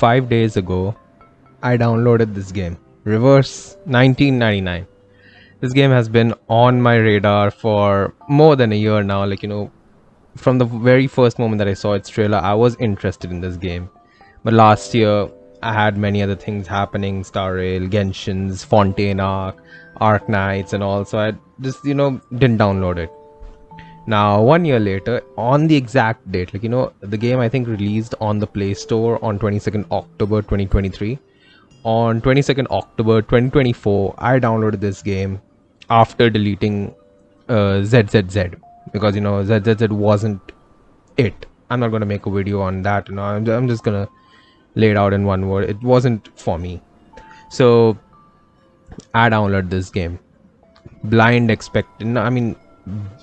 5 days ago, I downloaded this game, Reverse 1999. This game has been on my radar for more than a year now. From the very first moment that I saw its trailer, I was interested in this game. But last year, I had many other things happening: Star Rail, Genshin's, Fontaine Arc Knights, and all. So I just, didn't download it. Now, 1 year later, on the exact date, the game I think released on the Play Store on 22nd October 2023. On 22nd October 2024, I downloaded this game after deleting ZZZ, because ZZZ wasn't it. I'm not gonna make a video on that. I'm just gonna lay it out in one word. It wasn't for me. So I downloaded this game blind expecting.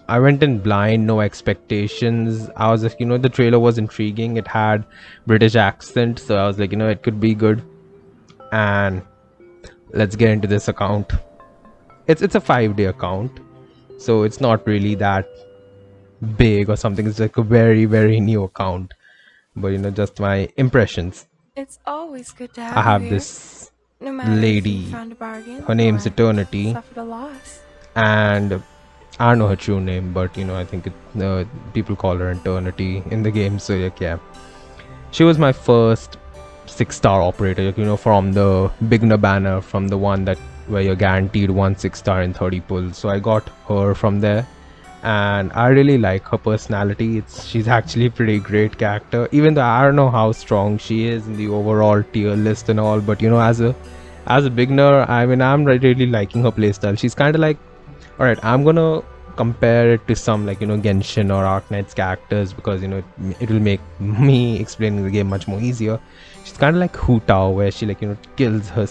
I went in blind, no expectations. I was like, the trailer was intriguing. It had British accent, so I was like, it could be good. And let's get into this account. It's a 5-day account, so it's not really that big or something. It's like a very, very new account. But just my impressions. It's always good to I have have you here. this No matter if lady. you found a bargain Her name's or Eternity, suffered a loss. and I don't know her true name, but I think people call her Eternity in the game. So yeah, she was my first 6-star operator. From the beginner banner, from the one that where you're guaranteed 1 6-star in 30 pulls. So I got her from there, and I really like her personality. She's actually a pretty great character, even though I don't know how strong she is in the overall tier list and all. But as a beginner, I'm really liking her playstyle. She's kind of like, all right, I'm gonna compare it to some Genshin or Arc Knight's characters, because it will make me explaining the game much more easier. She's kind of like Hu Tao, where she kills her,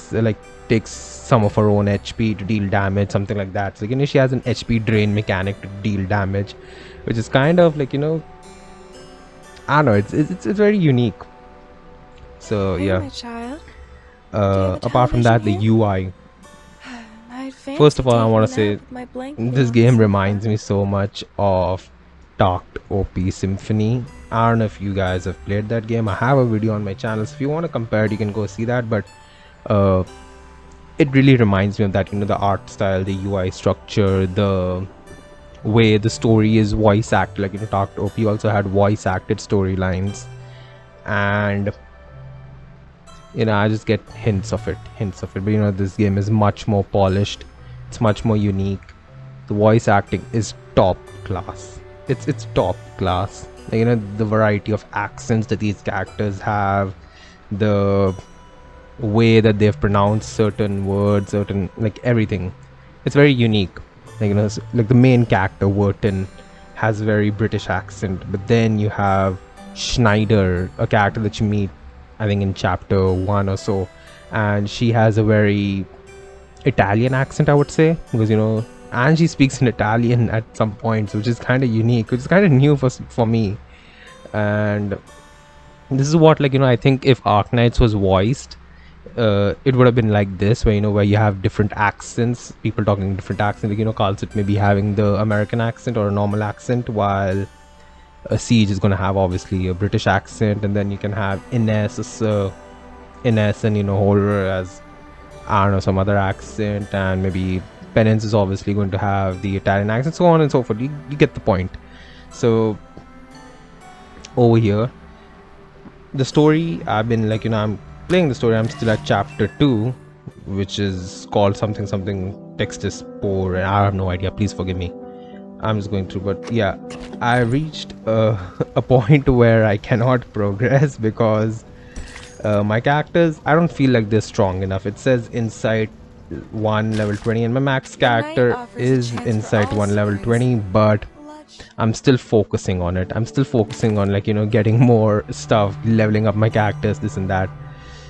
takes some of her own HP to deal damage, something like that. So she has an HP drain mechanic to deal damage, which is kind of I don't know, it's very unique. So Hey, yeah, my child. Do you have a apart from that, the television UI. I'd fancy First of all, I taking want a to say nap with my blanket this on the game sofa. reminds me so much of Dark OP Symphony. I don't know if you guys have played that game. I have a video on my channel, so if you want to compare it, you can go see that. But it really reminds me of that. The art style, the UI structure, the way the story is voice acted. Dark OP also had voice acted storylines, and I just get hints of it. But this game is much more polished. It's much more unique. The voice acting is top class. It's top class. The variety of accents that these characters have, the way that they've pronounced certain words, certain everything. It's very unique. The main character Wharton has a very British accent, but then you have Schneider, a character that you meet, I think in chapter 1 or so, and she has a very Italian accent, I would say, because and she speaks in Italian at some points, which is kind of unique, which is kind of new for me. And this is what I think if Arc Knights was voiced, it would have been like this, where you have different accents, people talking different accents. Kalsit maybe having the American accent or a normal accent, while a Siege is going to have obviously a British accent, and then you can have Ines and Horror as, I don't know, some other accent, and maybe Penance is obviously going to have the Italian accent, so on and so forth. You get the point. So over here, the story, I've been I'm playing the story. I'm still at chapter 2, which is called something text is poor, and I have no idea, please forgive me. I'm just going through, but yeah, I reached a point where I cannot progress because my characters, I don't feel like they're strong enough. It says Insight 1 level 20, and my max character is Insight 1 level 20, but I'm still focusing on it. I'm still focusing on getting more stuff, leveling up my characters, this and that.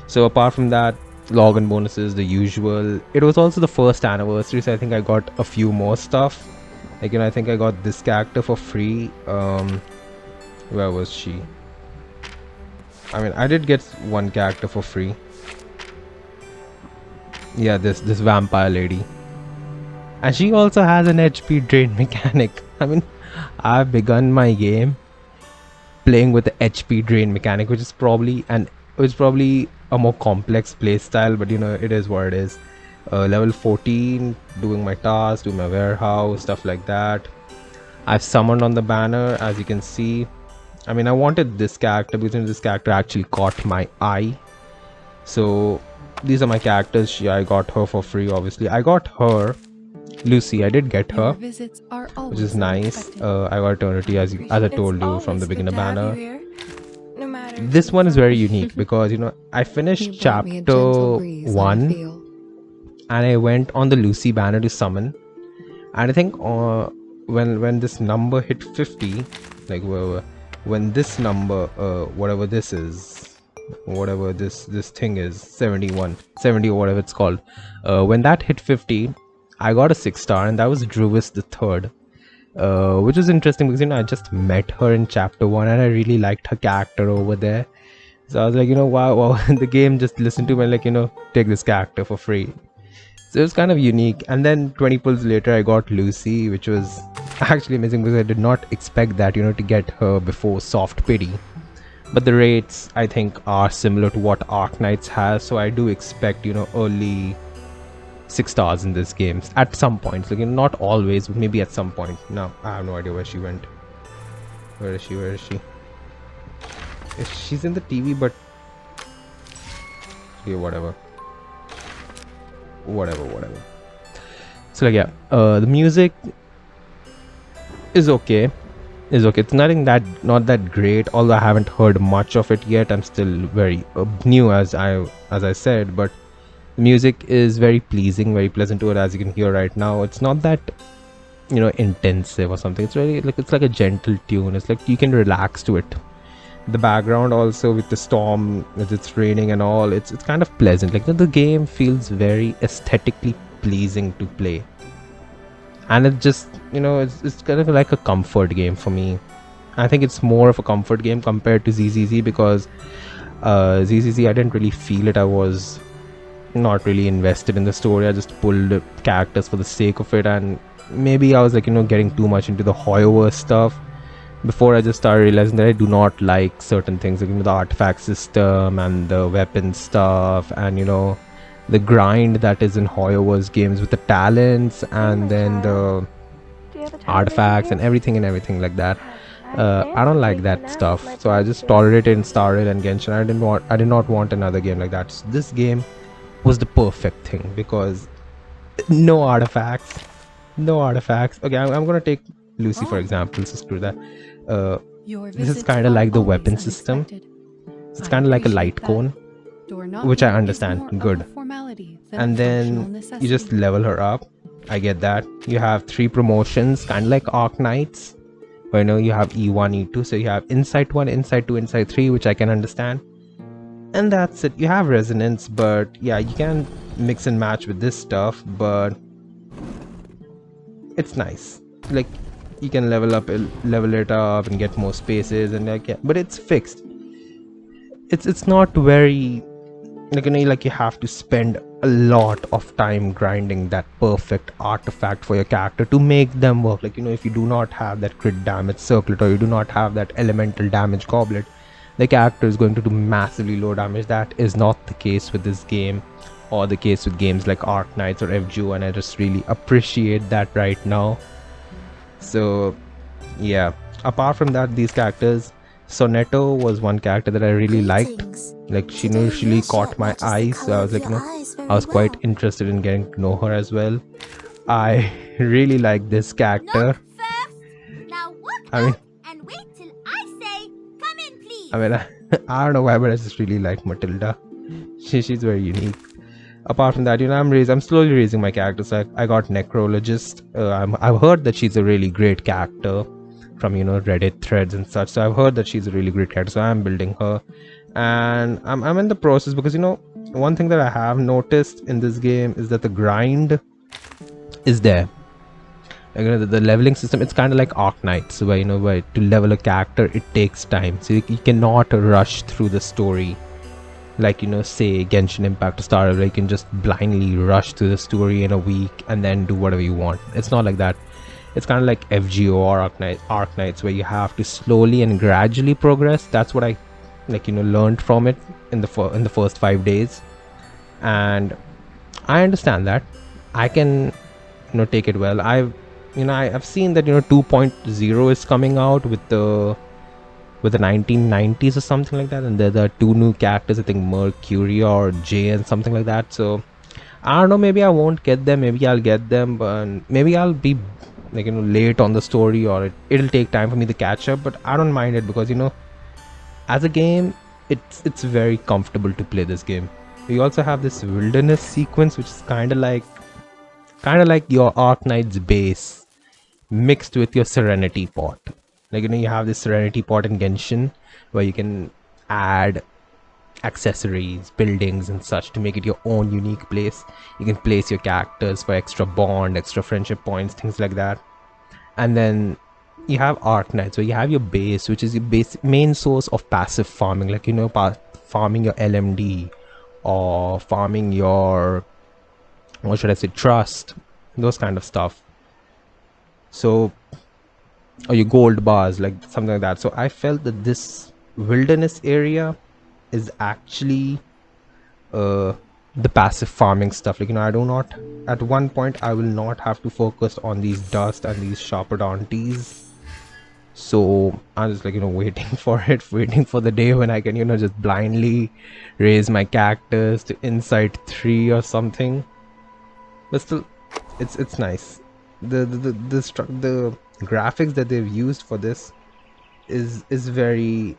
So apart from that, login bonuses, the usual. It was also the first anniversary, so I think I got a few more stuff. I think I got this character for free. Where was she? I did get one character for free. Yeah, this vampire lady. And she also has an HP drain mechanic. I've begun my game playing with the HP drain mechanic, which is probably an it's probably a more complex play style, but it is what it is. Level 14, doing my tasks, doing my warehouse, stuff like that. I've summoned on the banner, as you can see. I mean, I wanted this character because this character actually caught my eye. So these are my characters. I got her for free, obviously. I got her, Lucy. I did get her, which is nice. I got Eternity, as I told you from the beginner banner. No matter This one is very unique because I finished chapter 1 and I went on the Lucy banner to summon, and I think when this number hit 50, like when this number whatever this is, whatever this thing is, 71 70 or whatever it's called, when that hit 50, I got a 6-star, and that was Druvis the third, which is interesting because I just met her in chapter 1 and I really liked her character over there. So I was like, wow, the game just listened to me, like, take this character for free. So it was kind of unique. And then 20 pulls later, I got Lucy, which was actually amazing because I did not expect that, to get her before Soft Pity. But the rates, I think, are similar to what Arknights has. So I do expect, early 6 stars in this game at some points. Like, not always, but maybe at some point. No, I have no idea where she went. Where is she? She's in the TV, but yeah, whatever. So like, yeah, the music is okay. It's not that great, although I haven't heard much of it yet. I'm still very new, as I said, but the music is very pleasing, very pleasant to it, as you can hear right now. It's not that intensive or something. It's really like, it's like a gentle tune. It's like you can relax to it. The background also, with the storm, as it's raining and all, it's kind of pleasant. Like the game feels very aesthetically pleasing to play, and it just it's kind of like a comfort game for me. I think it's more of a comfort game compared to ZZZ, because ZZZ I didn't really feel it. I was not really invested in the story. I just pulled characters for the sake of it, and maybe I was like getting too much into the Hoyoverse stuff before I just started realizing that I do not like certain things, like the artifact system and the weapon stuff, and the grind that is in Hoyoverse games with the talents and then the artifacts and everything like that. I don't like that stuff, so I just tolerated and started in Genshin. I did not want another game like that. So this game was the perfect thing because no artifacts. Okay, I'm gonna take Lucy for example, so screw that. This is kind of like the weapon system. It's kind of like a light cone, which I understand. Good. And then you just level her up. I get that. You have 3 promotions, kind of like Arknights, where you have E1, E2. So you have Insight 1, Insight 2, Insight 3, which I can understand. And that's it. You have Resonance, but yeah, you can mix and match with this stuff, but it's nice. Like, you can level it up and get more spaces, and like, yeah, but it's fixed. It's not very like you have to spend a lot of time grinding that perfect artifact for your character to make them work. Like, if you do not have that crit damage circlet, or you do not have that elemental damage goblet, the character is going to do massively low damage. That is not the case with this game, or the case with games like Arknights or FGO, and I just really appreciate that right now. So yeah, apart from that, these characters, Sonetto was one character that I really liked. Like, she initially caught my eyes, so I was like, I was quite interested in getting to know her as well. I really like this character. Now walk I mean, and wait till I say, come in, please. I mean, I don't know why, but I just really like Matilda. She's very unique. Apart from that, I'm slowly raising my characters. So I got Necrologist. I've heard that she's a really great character from Reddit threads and such. So I've heard that she's a really great character. So I'm building her, and I'm in the process because one thing that I have noticed in this game is that the grind is there. Like, the leveling system, it's kind of like Arknights, where where to level a character it takes time. So you cannot rush through the story. Like, say Genshin Impact or Star Rail, you can just blindly rush through the story in a week and then do whatever you want. It's not like that. It's kind of like FGO or Arknights, where you have to slowly and gradually progress. That's what I like learned from it in the first 5 days, and I understand that. I can take it well. I've seen that 2.0 is coming out with the 1990s or something like that, and there are two new characters, I think Mercury or Jay and something like that. So I don't know, maybe I won't get them, maybe I'll get them, but maybe I'll be like late on the story, or it'll take time for me to catch up, but I don't mind it because as a game, it's very comfortable to play this game. We also have this wilderness sequence, which is kind of like your Arknight's base mixed with your Serenity pot. Like you have this Serenity pot in Genshin where you can add accessories, buildings, and such to make it your own unique place. You can place your characters for extra bond, extra friendship points, things like that. And then you have Arknight, so you have your base, which is your basic main source of passive farming, like farming your LMD or farming your, what should I say, trust, those kind of stuff. So, or your gold bars, like something like that. So I felt that this wilderness area is actually the passive farming stuff. Like I do not, at one point I will not have to focus on these dust and these sharper aunties. So I'm just like waiting for it, waiting for the day when I can just blindly raise my characters to insight 3 or something. But still, it's nice. The graphics that they've used for this is very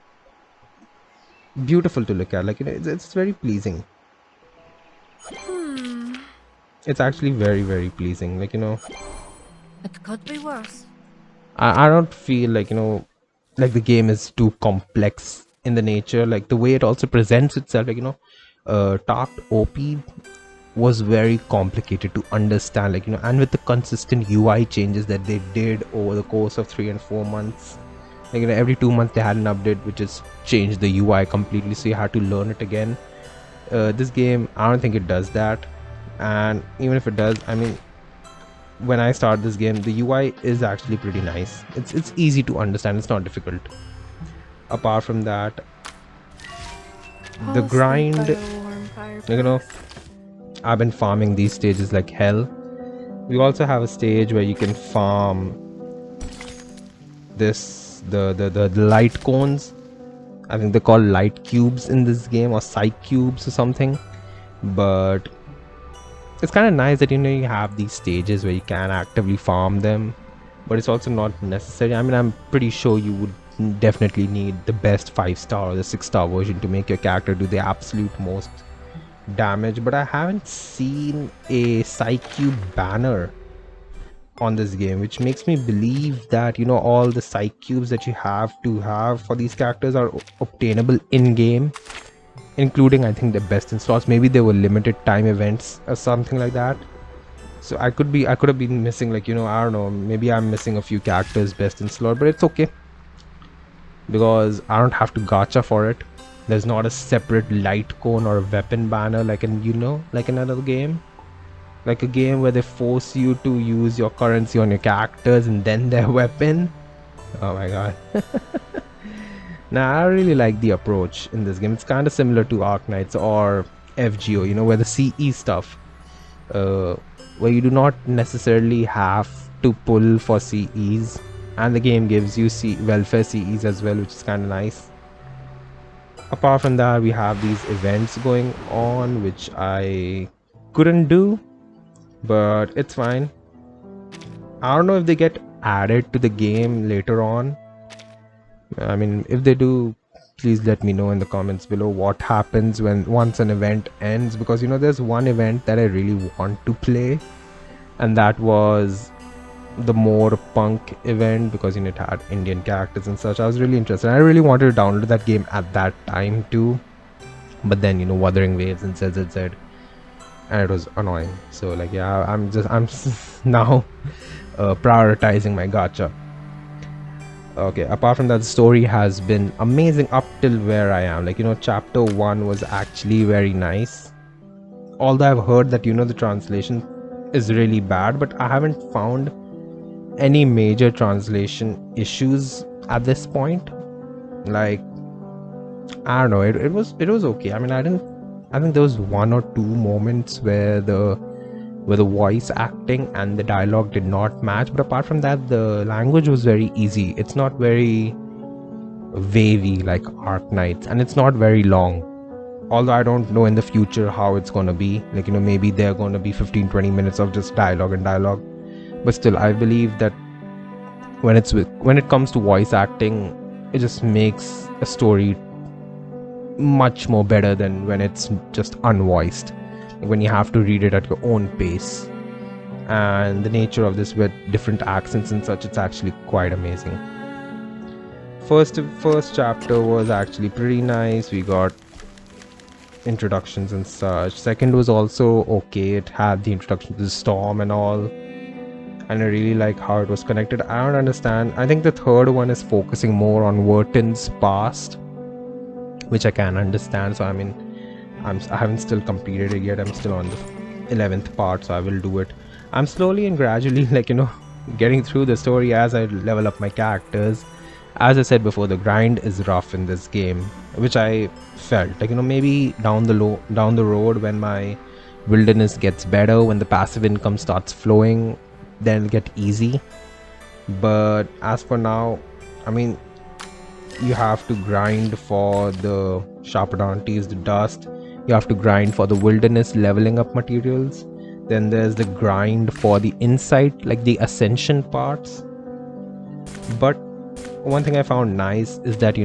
beautiful to look at. Like it's very pleasing. It's actually very, very pleasing. Like It could be worse. I don't feel like like the game is too complex in the nature. Like the way it also presents itself, like Tarked OP was very complicated to understand, like and with the consistent UI changes that they did over the course of 3 and 4 months, like every 2 months they had an update which just changed the UI completely, so you had to learn it again. This game, I don't think it does that, and even if it does, I mean, when I start this game, the UI is actually pretty nice. It's easy to understand, it's not difficult. Apart from that, the grind, I've been farming these stages like hell. We also have a stage where you can farm the light cones. I think they're called light cubes in this game, or psych cubes or something. But it's kind of nice that you have these stages where you can actively farm them, but it's also not necessary. I mean, I'm pretty sure you would definitely need the best 5-star or the 6-star version to make your character do the absolute most damage, but I haven't seen a psych cube banner on this game, which makes me believe that all the psych cubes that you have to have for these characters are obtainable in game, including I think the best in slots. Maybe they were limited time events or something like that. So I could have been missing, like I don't know, maybe I'm missing a few characters best in slot, but it's okay because I don't have to gacha for it. There's not a separate light cone or a weapon banner like in like another game, like a game where they force you to use your currency on your characters and then their weapon. Oh my god. Now I really like the approach in this game. It's kind of similar to Arknights or FGO, where the CE stuff, where you do not necessarily have to pull for CEs, and the game gives you welfare CEs as well, which is kind of nice. Apart from that, we have these events going on, which I couldn't do, but it's fine. I don't know if they get added to the game later on. I mean, if they do, please let me know in the comments below what happens once an event ends, because there's one event that I really want to play, and that was the more punk event, because it had Indian characters and such. I was really interested. I really wanted to download that game at that time too, but then Wuthering Waves and ZZZ, and it was annoying. So like, yeah, I'm now prioritizing my gacha. Okay, apart from that, the story has been amazing up till where I am. Like chapter 1 was actually very nice, although I've heard that the translation is really bad, but I haven't found any major translation issues at this point. Like I don't know. It was okay. I mean, I think there was one or two moments where the voice acting and the dialogue did not match, but apart from that, the language was very easy. It's not very wavy like Arc Knights, and it's not very long. Although I don't know in the future how it's gonna be. Like, maybe they're gonna be 15-20 minutes of just dialogue and dialogue. But still, I believe that when it comes to voice acting, it just makes a story much more better than when it's just unvoiced. Like when you have to read it at your own pace. And the nature of this with different accents and such, it's actually quite amazing. First chapter was actually pretty nice. We got introductions and such. Second was also okay. It had the introduction to the storm and all, and I really like how it was connected. I don't understand. I think the third one is focusing more on Verton's past, which I can understand. So I mean, I haven't still completed it yet. I'm still on the 11th part, so I will do it. I'm slowly and gradually getting through the story as I level up my characters. As I said before, the grind is rough in this game, which I felt maybe down the road, when my wilderness gets better, when the passive income starts flowing, then it'll get easy. But as for now, I mean, you have to grind for the Sharpodontes, the dust. You have to grind for the wilderness leveling up materials. Then there's the grind for the insight, like the ascension parts. But one thing I found nice is that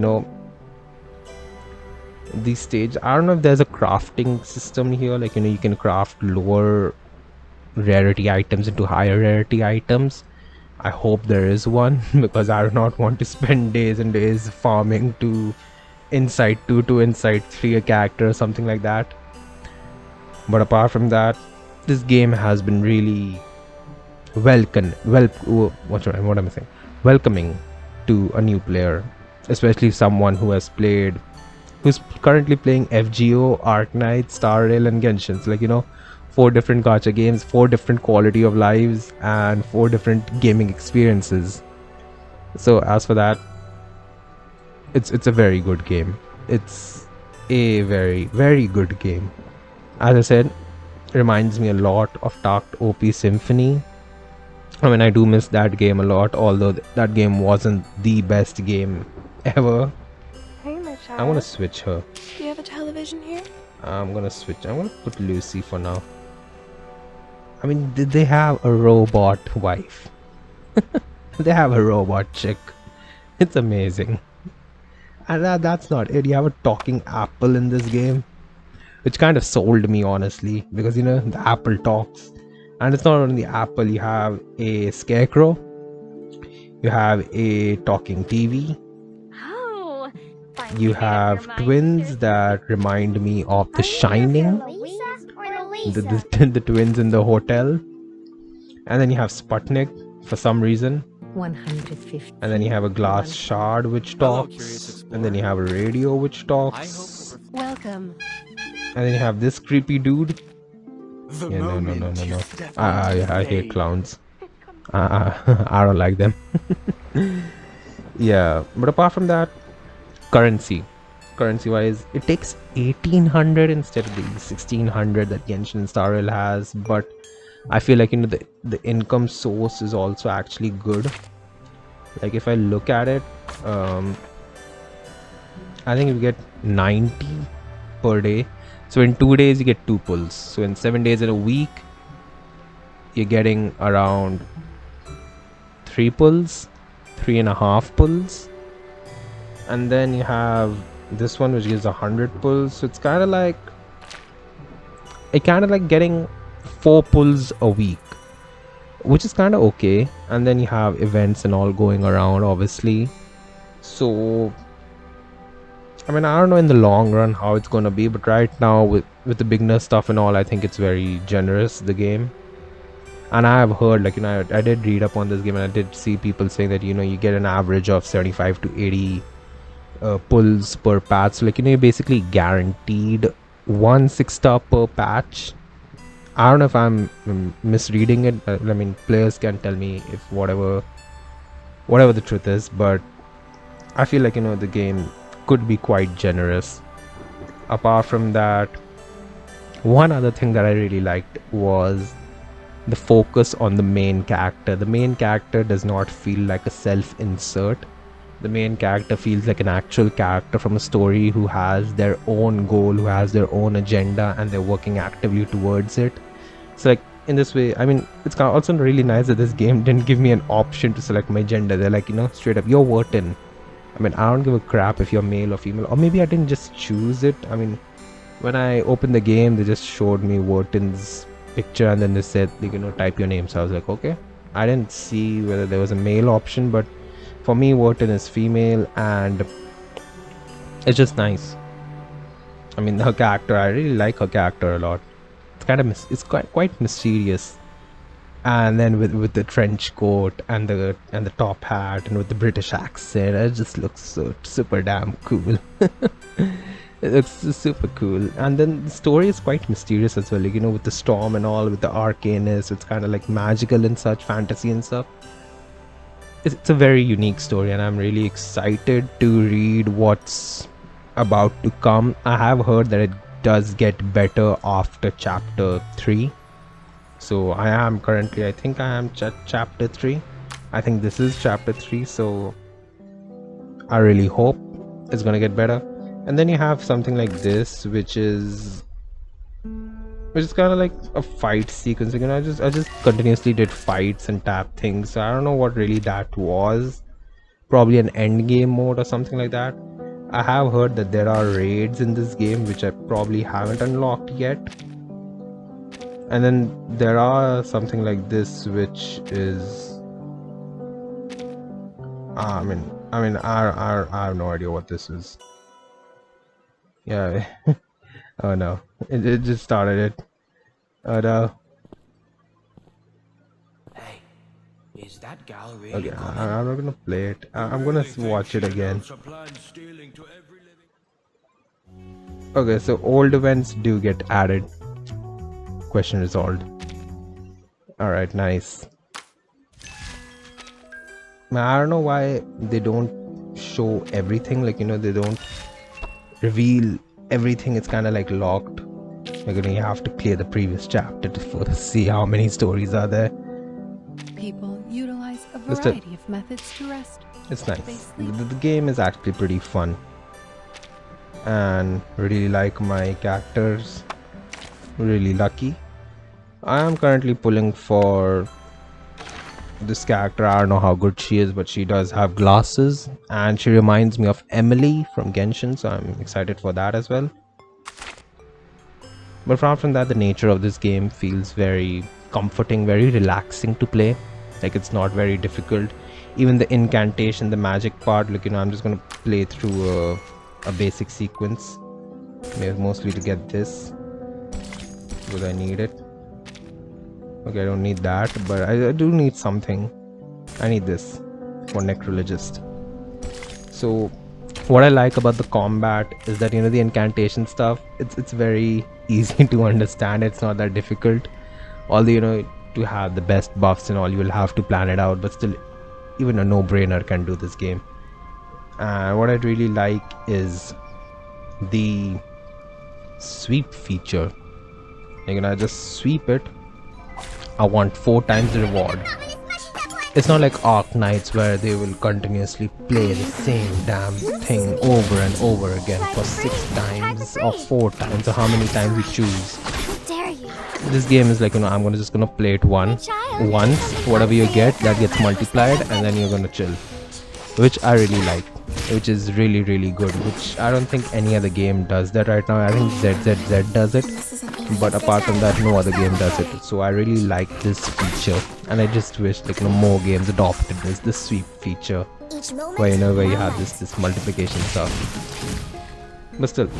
these stage, I don't know if there's a crafting system here, like you can craft lower rarity items into higher rarity items. I hope there is one because I do not want to spend days and days farming to insight 2 to insight 3 a character or something like that. But apart from that, this game has been really welcoming to a new player, especially someone who's currently playing FGO, Arc Knight, Star Rail and Genshin. Like 4 different gacha games, 4 different quality of lives, and 4 different gaming experiences. So as for that, it's a very good game. It's a very, very good game. As I said, it reminds me a lot of Dark OP Symphony. I mean, I do miss that game a lot, although that game wasn't the best game ever. Hey, my child. I'm gonna switch her. Do you have a television here? I'm gonna put Lucy for now. I mean, did they have a robot wife? They have a robot chick. It's amazing. And that's not it. You have a talking apple in this game, which kind of sold me, honestly, because the apple talks. And it's not only the apple. You have a scarecrow, you have a talking TV, Oh, you have twins that remind me of The Shining, the twins in the hotel, and then you have Sputnik for some reason, 150. and then you have a glass shard which talks, and then you have a radio which talks, Welcome. and then you have this creepy dude. Yeah, no. I hate clowns. I don't like them. Yeah, but apart from that, currency wise, it takes 1800 instead of the 1600 that Genshin and Star Rail has. But I feel like the income source is also actually good. Like if I look at it, I think you get 90 per day. So in 2 days you get 2 pulls. So in 7 days in a week, you're getting around 3 pulls, 3.5 pulls, and then you have this one which gives 100 pulls. So it's kind of like getting 4 pulls a week, which is kind of okay. And then you have events and all going around, obviously. So I mean, I don't know in the long run how it's gonna be, but right now with the beginner stuff and all, I think it's very generous, the game. And I have heard, like I did read up on this game, and I did see people saying that you get an average of 75 to 80 pulls per patch. So you're basically guaranteed 1 6-star per patch. I don't know if I'm misreading it. I mean, players can tell me if whatever the truth is, but I feel like the game could be quite generous. Apart from that, one other thing that I really liked was the focus on the main character. The main character does not feel like a self-insert. The main character feels like an actual character from a story who has their own goal, who has their own agenda, and they're working actively towards it. So like in this way, I mean, it's also really nice that this game didn't give me an option to select my gender. They're like, straight up, you're Wharton. I mean, I don't give a crap if you're male or female, or maybe I didn't just choose it. I mean, when I opened the game, they just showed me Wharton's picture and then they said, type your name. So I was like, okay. I didn't see whether there was a male option, but for me, Wharton is female, and it's just nice. I mean, her character, I really like her character a lot. It's kind of it's quite mysterious, and then with the trench coat and the top hat and with the British accent, it just looks so super damn cool. It looks super cool. And then the story is quite mysterious as well, like, with the storm and all, with the arcaneness. It's kind of like magical and such, fantasy and stuff. It's a very unique story, and I'm really excited to read what's about to come. I have heard that it does get better after chapter 3. So I am currently, I think I am chapter 3. I think this is chapter 3, so I really hope it's gonna get better. And then you have something like this, which is kind of like a fight sequence. I just continuously did fights and tap things. So I don't know what really that was. Probably an end game mode or something like that. I have heard that there are raids in this game which I probably haven't unlocked yet. And then there are something like this, which is I have no idea what this is. Yeah. Oh no, it just started it. Oh no. Hey, is that gal really Okay, coming? I'm not gonna play it. I'm gonna watch it again. Okay, so old events do get added. Question resolved. Alright, nice. I don't know why they don't show everything, like, they don't reveal everything. It's kind of like locked. You have to clear the previous chapter to see how many stories are there. People utilize a Just a- variety of methods to rest. It's nice. They sleep. The game is actually pretty fun, and really like my characters. Really lucky. I am currently pulling for this character. I don't know how good she is, but she does have glasses, and she reminds me of Emily from Genshin, so I'm excited for that as well. But apart from that, the nature of this game feels very comforting, very relaxing to play. Like, it's not very difficult. Even the incantation, the magic part, like, I'm just gonna play through a basic sequence, mostly to get this, because I need it. Okay, I don't need that, but I do need something. I need this for necrologist. So what I like about the combat is that, the incantation stuff, it's very easy to understand. It's not that difficult. Although, to have the best buffs and all, you will have to plan it out, but still, even a no-brainer can do this game. And what I really like is the sweep feature. I just sweep it. I want 4 times the reward. It's not like Arc Knights where they will continuously play the same damn thing over and over again for 6 times or 4 times or how many times you choose. How dare you? This game is like, I'm just gonna play it once. Whatever you get, that gets multiplied, and then you're gonna chill. Which I really like. Which is really, really good. Which I don't think any other game does that right now. I think ZZZ does it. But apart from that, no other game does it. So I really like this feature, and I just wish more games adopted this sweep feature, where where you have this multiplication stuff. But still,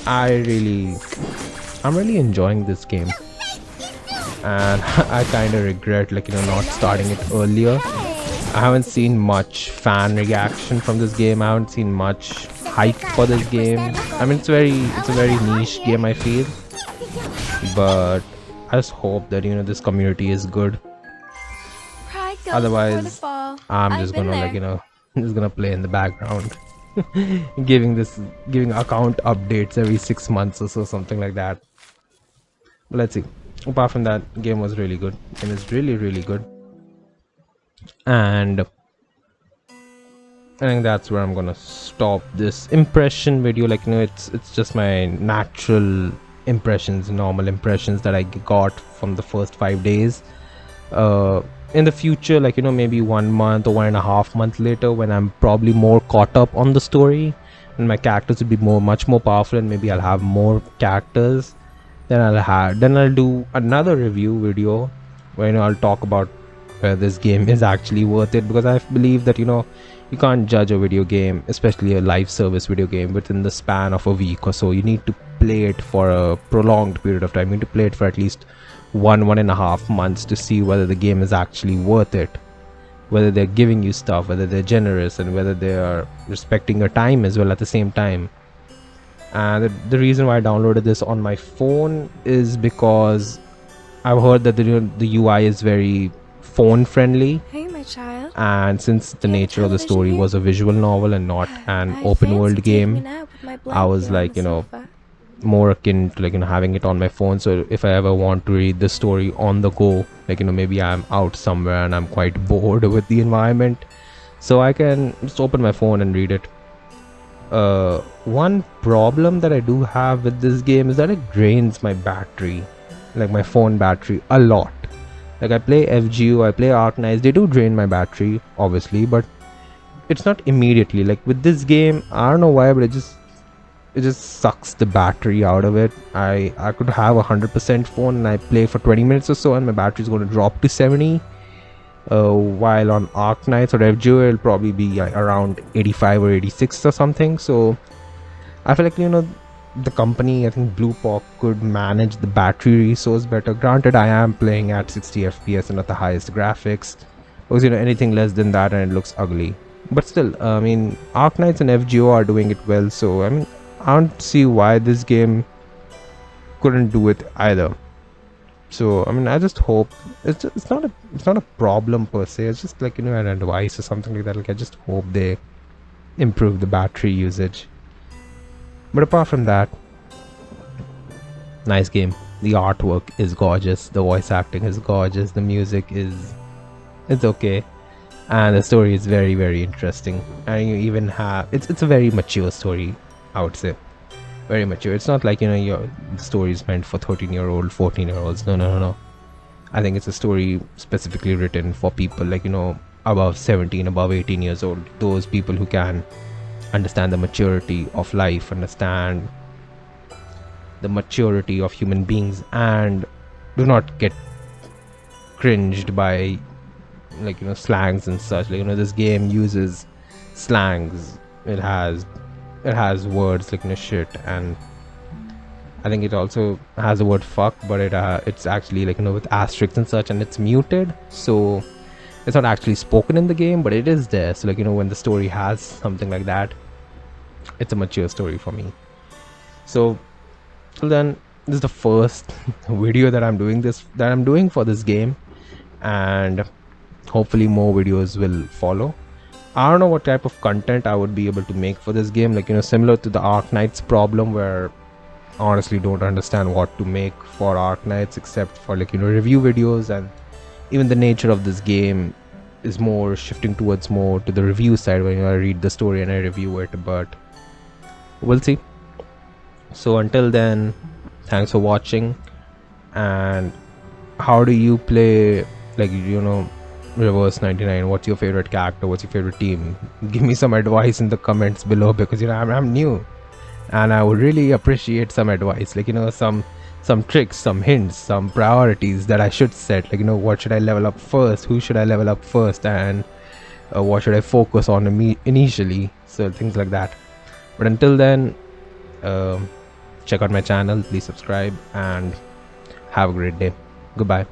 I'm really enjoying this game, and I kind of regret not starting it earlier. I haven't seen much fan reaction from this game. I haven't seen much hype for this game. I mean, it's a very niche game, I feel. But I just hope that this community is good. Pride goes before the Otherwise, fall. I'm I've just been gonna there. just gonna play in the background. giving account updates every 6 months or so, something like that. But let's see. Apart from that, game was really good. Game is really good, and I think that's where I'm gonna stop this impression video. Like, it's just my natural impressions, normal impressions that I got from the first 5 days. In the future, like, maybe 1 month or 1.5 months later, when I'm probably more caught up on the story and my characters will be much more powerful, and maybe I'll have more characters, then I'll do another review video where I'll talk about where this game is actually worth it, because I believe that you can't judge a video game, especially a live service video game, within the span of a week or so. You need to play it for a prolonged period of time. You need to play it for at least 1.5 months to see whether the game is actually worth it, whether they're giving you stuff, whether they're generous, and whether they are respecting your time as well at the same time. And the reason why I downloaded this on my phone is because I've heard that the UI is very phone friendly, Hey, my child. and since the Do you have a nature of the television story here? was a visual novel and not an I open fancy world taking a game, nap with my I was blanket on like, the sofa. more akin to having it on my phone. So if I ever want to read the story on the go, maybe I'm out somewhere and I'm quite bored with the environment, so I can just open my phone and read it. One problem that I do have with this game is that it drains my battery, like my phone battery, a lot. Like, I play FGO, I play Arknights, they do drain my battery obviously, but it's not immediately. Like with this game, I don't know why, but it just sucks the battery out of it. I could have 100% phone and I play for 20 minutes or so and my battery is going to drop to 70, while on Arknights or FGO it'll probably be around 85 or 86 or something. So I feel like the company, I think Bluepoch, could manage the battery resource better. Granted, I am playing at 60 FPS and at the highest graphics, because anything less than that and it looks ugly. But still, I mean, Arknights and FGO are doing it well, so I mean, I don't see why this game couldn't do it either. So I mean, I just hope it's not a problem per se. It's just like an advice or something like that. Like, I just hope they improve the battery usage. But apart from that, nice game. The artwork is gorgeous. The voice acting is gorgeous. The music it's okay, and the story is very interesting. And you even have it's a very mature story, I would say. Very mature. It's not like your story is meant for 13-year-old, 14-year-olds. No. I think it's a story specifically written for people like above 17, above 18 years old. Those people who can understand the maturity of life, understand the maturity of human beings, and do not get cringed by slangs and such. This game uses slangs. It has words like shit, and I think it also has the word fuck, but it's actually with asterisks and such, and it's muted, so it's not actually spoken in the game, but it is there. So when the story has something like that, it's a mature story for me. So till then, this is the first video that I'm doing for this game, and hopefully more videos will follow. I don't know what type of content I would be able to make for this game, similar to the Arknights problem, where I honestly don't understand what to make for Arknights except for review videos, and even the nature of this game is more shifting towards more to the review side, when I read the story and I review it, but we'll see. So until then, thanks for watching. And how do you play Reverse 99? What's your favorite character? What's your favorite team? Give me some advice in the comments below, because I'm new and I would really appreciate some advice, some tricks, some hints, some priorities that I should set, what should I level up first, who should I level up first, and what should I focus on initially. So things like that. But until then, check out my channel, please subscribe, and have a great day. Goodbye.